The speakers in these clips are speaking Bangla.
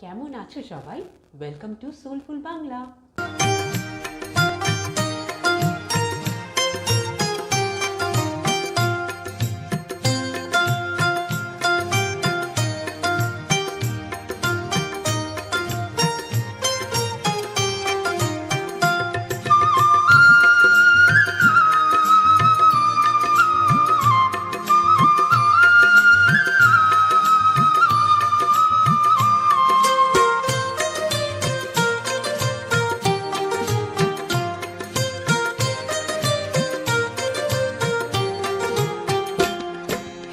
কেমন আছো সবাই? Welcome to Soulful Bangla.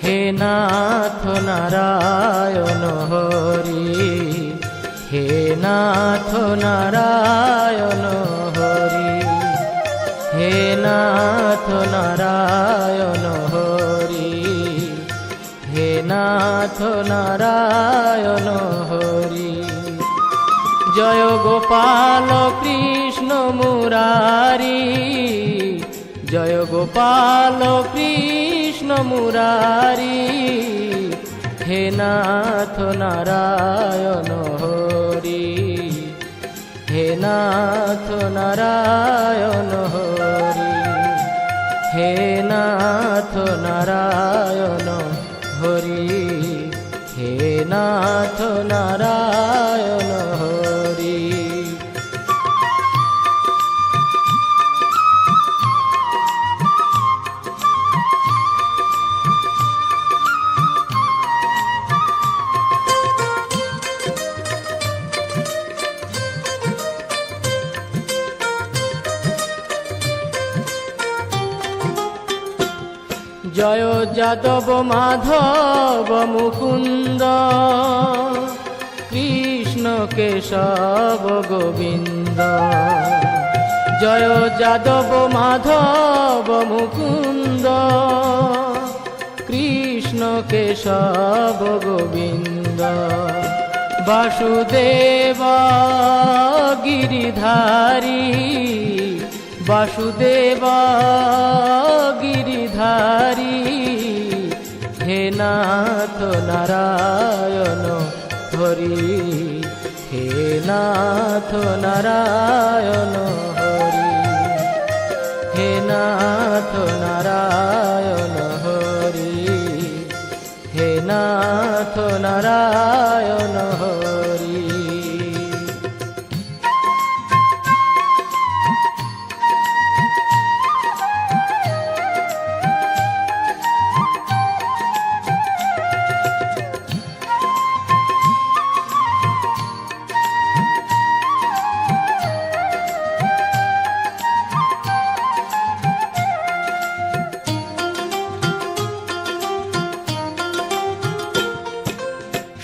হে নাথ নারায়ণ হরি, হে নাথ নারায়ণ হরি, হে নাথ নারায়ণ হরি, হে নাথ নারায়ণ হরি। জয় গোপাল কৃষ্ণ মুরারি, জয় গোপাল কৃষ্ণ মুরারি, হে নাথ নারায়ণ হরি, হে নাথ নারায়ণ হরি, হে নাথ নারায়ণ হরি, হে নাথ নারায়ণ হরি। জয় যাদব মাধব মুকুন্দ, কৃষ্ণ কেশব গোবিন্দ। জয় যাদব মাধব মুকুন্দ, কৃষ্ণ কেশব গোবিন্দ। বাসুদেব গিরিধারী, বাসুদেব গিরিধারী, হে নাথ নারায়ণ হরি, হে নাথ নারায়ণ হরি, হে নাথ নারায়ণ হরি, হে নাথ নারায়ণ হরি।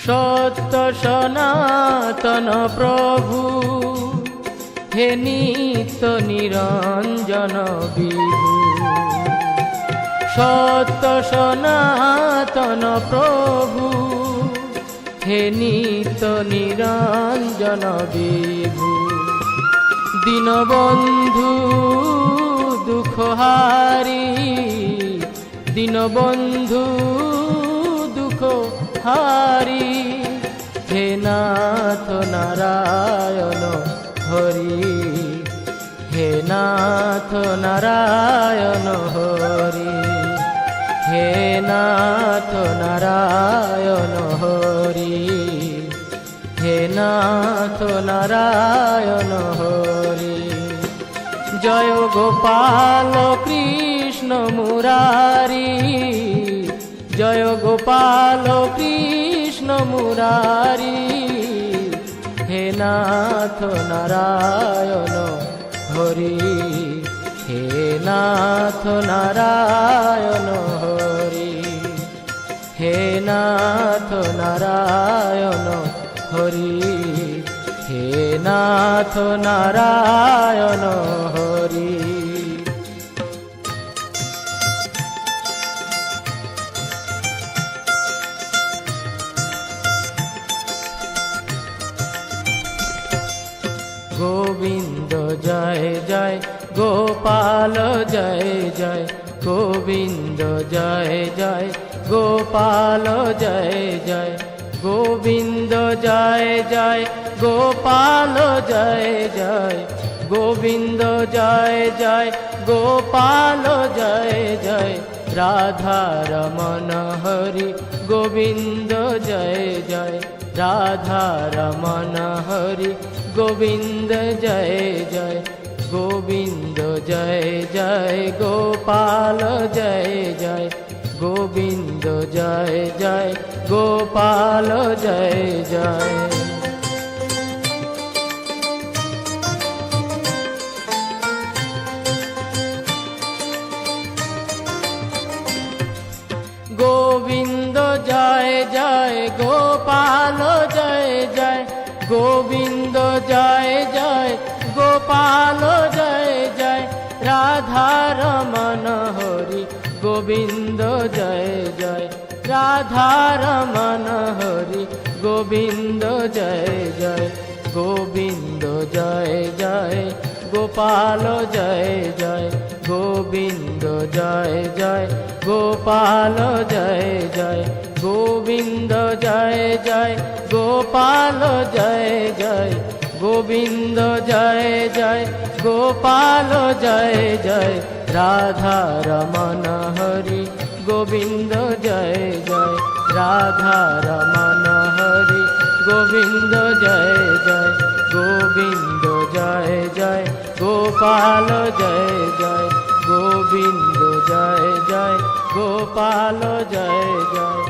সত্য সনাতন প্রভু, হে নিত্য নিরঞ্জন বিভু। সত্য সনাতন প্রভু, হে নিত্য নিরঞ্জন বিভু। দীনবন্ধু দুঃখহারি, দীনবন্ধু দুঃখহারি, হে নাথ নারায়ণ হরি, হে নাথ নারায়ণ হরি, হে নাথ নারায়ণ হরি, হে নাথ নারায়ণ হরি। জয় গোপাল কৃষ্ণ মুরারি, জয় গোপাল কৃষ্ণ মুরারি, হে নাথ নারায়ণ হরি, হে নাথ নারায়ণ হরি, হে নাথ নারায়ণ হরি, হে নাথ নারায়ণ হরি। গোবিন্দ জয় জয়, গোপাল জয় জয়, গোবিন্দ জয় জয়, গোপাল জয় জয়, গোবিন্দ জয় জয় গোপাল জয় জয় গোবিন্দ জয় জয় গোপাল জয় জয় রাধা রমণ হরি গোবিন্দ জয় জয় রাধা রমণ হরি গোবিন্দ জয় জয় গোবিন্দ জয় জয় গোপাল জয় জয় গোবিন্দ জয় জয় গোপাল জয় জয় গোবিন্দ জয় জয় গোপাল জয় জয় গোবিন্দ জয় জয় গোপাল জয় জয় রাধা রমণ হরি গোবিন্দ জয় জয় রাধা রমণ হরি গোবিন্দ জয় জয় গোবিন্দ জয় জয় গোপাল জয় জয় গোবিন্দ জয় জয় গোপাল জয় জয় গোবিন্দ জয় জয় গোপাল জয় জয় গোবিন্দ জয় জয় গোপাল জয় জয় রাধা রমণ হরি গোবিন্দ জয় জয় রাধা রমণ হরি গোবিন্দ জয় জয় গোবিন্দ জয় জয় গোপাল জয় জয় গোবিন্দ জয় জয় গোপাল জয় জয়